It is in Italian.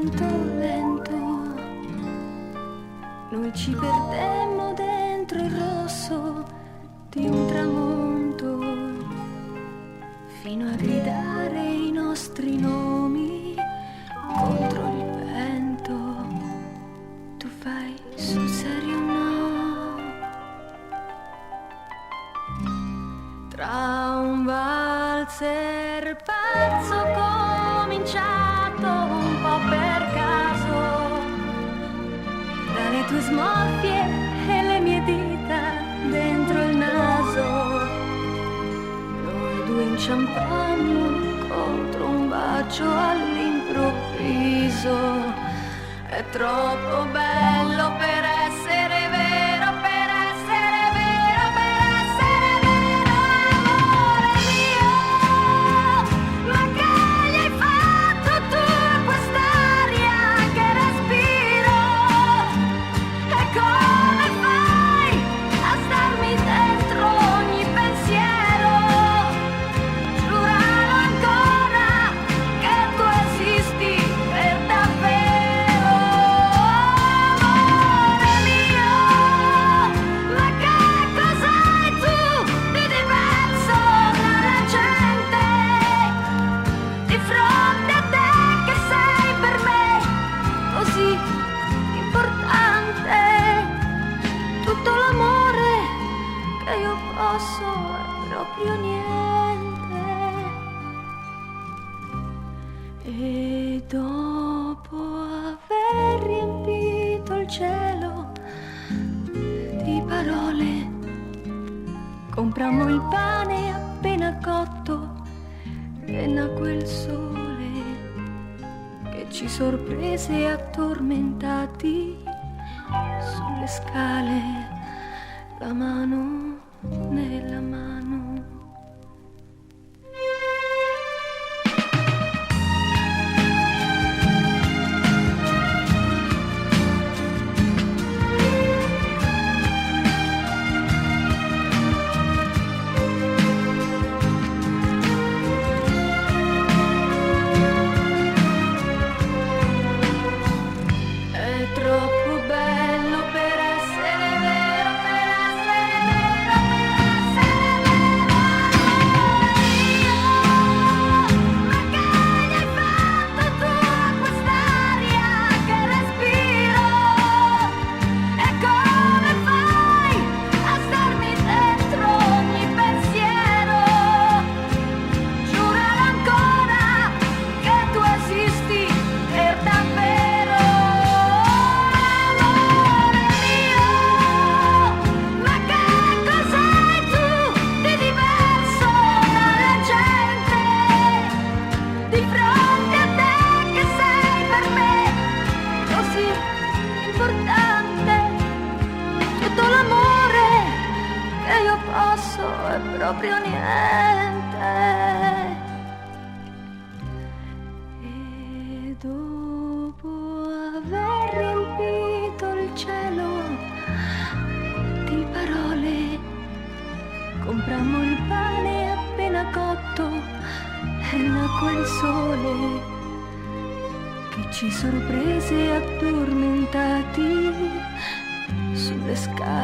lento, lento, noi ci perdemmo dentro il rosso di un tramonto, fino a gridare i nostri nomi contro il vento. Tu fai sul serio no? Tra un valzer pazzo cominciato un po' per caso, tra le tue smorfie e le mie dita dentro il naso, noi due inciampammo contro un bacio all'improvviso. È troppo bello per essere vero, per essere vero, per essere vero, amore mio. Ma che gli hai fatto tu a quest'aria che respiro? E come fai a starmi dentro ogni pensiero? Giuralo ancora che tu esisti per davvero, amore mio. Ma che cos'hai tu di diverso dalla gente? Di fronte a te che sei per me così importante. Tutto l'amore che io posso è proprio niente. E dopo aver riempito il cielo di parole, comprammo il pane appena cotto e nacque il sole che ci sorprese addormentati sulle scale, la mano nella mano. È troppo bello per essere vero, per essere vero, per essere vero, amore mio. Ma che gli hai fatto tu a quest'aria che respiro? E come fai a starmi dentro ogni pensiero? Giuralo ancora che tu esisti per davvero, amore mio. Ma che cos'hai tu di diverso dalla gente? Di fronte a te che sei per me così importante. Tutto l'amore che io posso è proprio niente. E dopo aver riempito il cielo di parole, comprammo il pane appena cotto e nacque il sole che ci sorprese addormentati sulle scale.